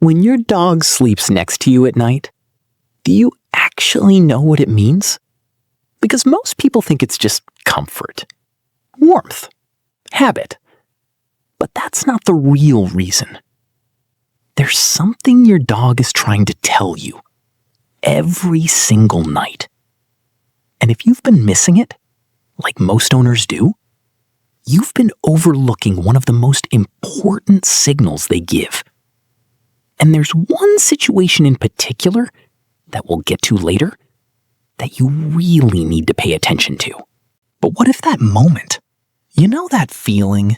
When your dog sleeps next to you at night, do you actually know what it means? Because most people think it's just comfort, warmth, habit. But that's not the real reason. There's something your dog is trying to tell you every single night. And if you've been missing it, like most owners do, you've been overlooking one of the most important signals they give. And there's one situation in particular that we'll get to later that you really need to pay attention to. But what if that moment, you know that feeling?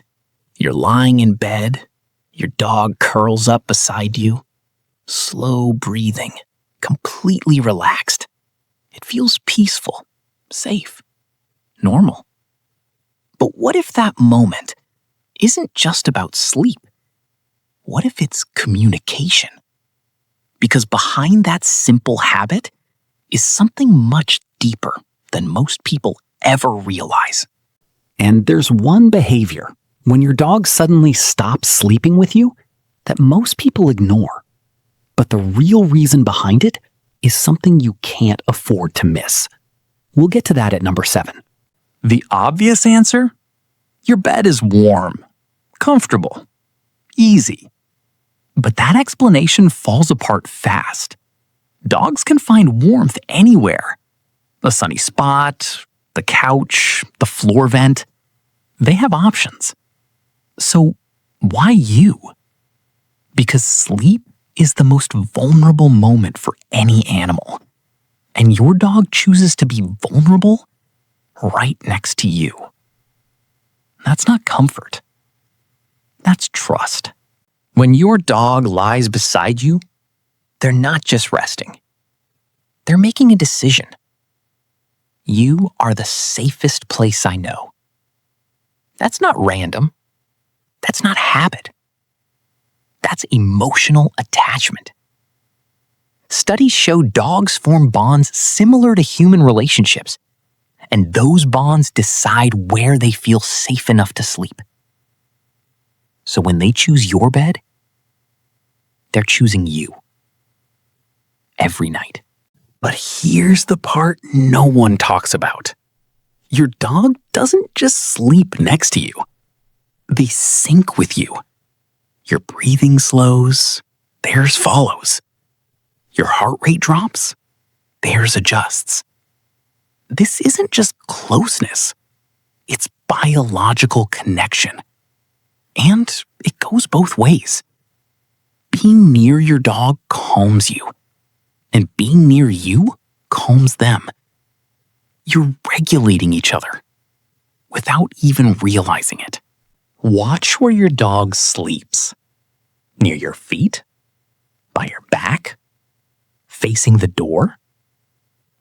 You're lying in bed, your dog curls up beside you, slow breathing, completely relaxed. It feels peaceful, safe, normal. But what if that moment isn't just about sleep? What if it's communication? Because behind that simple habit is something much deeper than most people ever realize. And there's one behavior when your dog suddenly stops sleeping with you that most people ignore. But the real reason behind it is something you can't afford to miss. We'll get to that at number 7. The obvious answer? Your bed is warm, comfortable, easy. But that explanation falls apart fast. Dogs can find warmth anywhere. A sunny spot, the couch, the floor vent. They have options. So why you? Because sleep is the most vulnerable moment for any animal. And your dog chooses to be vulnerable right next to you. That's not comfort. That's trust. When your dog lies beside you, they're not just resting. They're making a decision. You are the safest place I know. That's not random. That's not habit. That's emotional attachment. Studies show dogs form bonds similar to human relationships, and those bonds decide where they feel safe enough to sleep. So when they choose your bed, they're choosing you. Every night. But here's the part no one talks about. Your dog doesn't just sleep next to you. They sync with you. Your breathing slows, theirs follows. Your heart rate drops, theirs adjusts. This isn't just closeness. It's biological connection. And it goes both ways. Being near your dog calms you, and being near you calms them. You're regulating each other without even realizing it. Watch where your dog sleeps. Near your feet? By your back? Facing the door?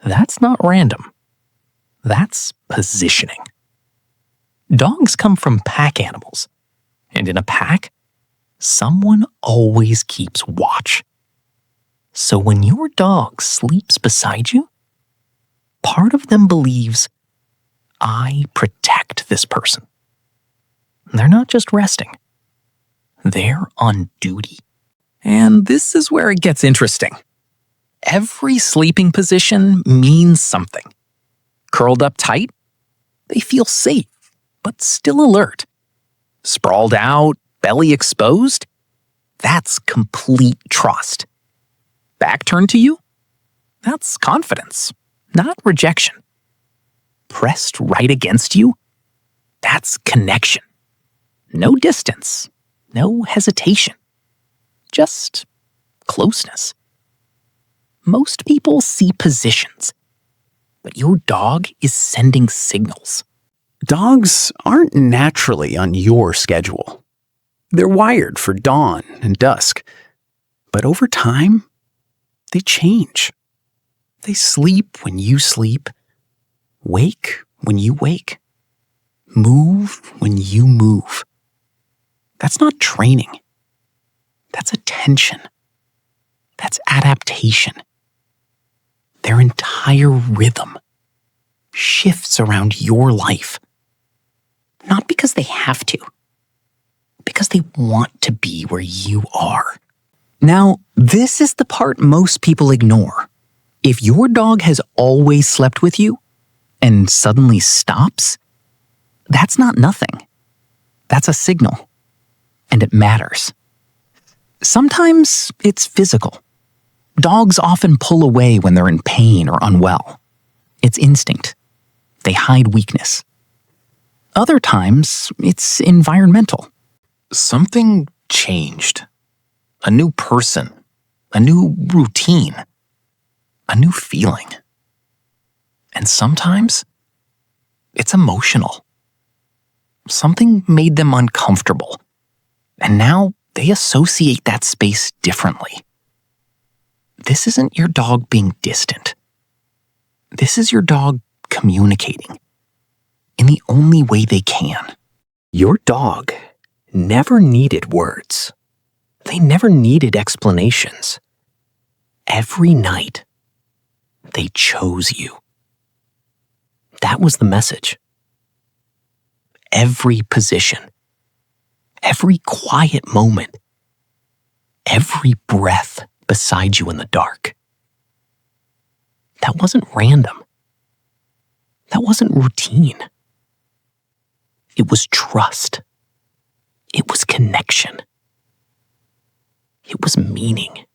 That's not random. That's positioning. Dogs come from pack animals, and in a pack, someone always keeps watch. So when your dog sleeps beside you, part of them believes, I protect this person. They're not just resting. They're on duty. And this is where it gets interesting. Every sleeping position means something. Curled up tight, they feel safe, but still alert. Sprawled out, belly exposed, that's complete trust. Back turned to you, that's confidence, not rejection. Pressed right against you, that's connection. No distance, no hesitation, just closeness. Most people see positions, but your dog is sending signals. Dogs aren't naturally on your schedule. They're wired for dawn and dusk. But over time, they change. They sleep when you sleep, wake when you wake, move when you move. That's not training. That's attention. That's adaptation. Their entire rhythm shifts around your life. Not because they have to, because they want to be where you are. Now, this is the part most people ignore. If your dog has always slept with you and suddenly stops, that's not nothing. That's a signal, and it matters. Sometimes it's physical. Dogs often pull away when they're in pain or unwell. It's instinct. They hide weakness. Other times, it's environmental. Something changed. A new person. A new routine. A new feeling. And sometimes, it's emotional. Something made them uncomfortable. And now they associate that space differently. This isn't your dog being distant. This is your dog communicating in the only way they can. Your dog never needed words. They never needed explanations. Every night, they chose you. That was the message. Every position, every quiet moment, every breath beside you in the dark. That wasn't random. That wasn't routine. It was trust. It was connection. It was meaning.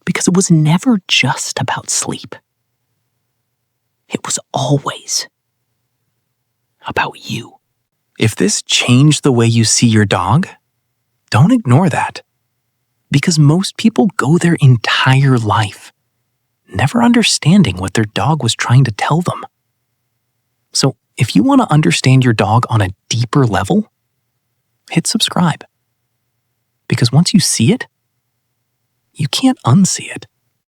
Because it was never just about sleep. It was always about you. If this changed the way you see your dog, don't ignore that. Because most people go their entire life never understanding what their dog was trying to tell them. So if you want to understand your dog on a deeper level, hit subscribe. Because once you see it, you can't unsee it.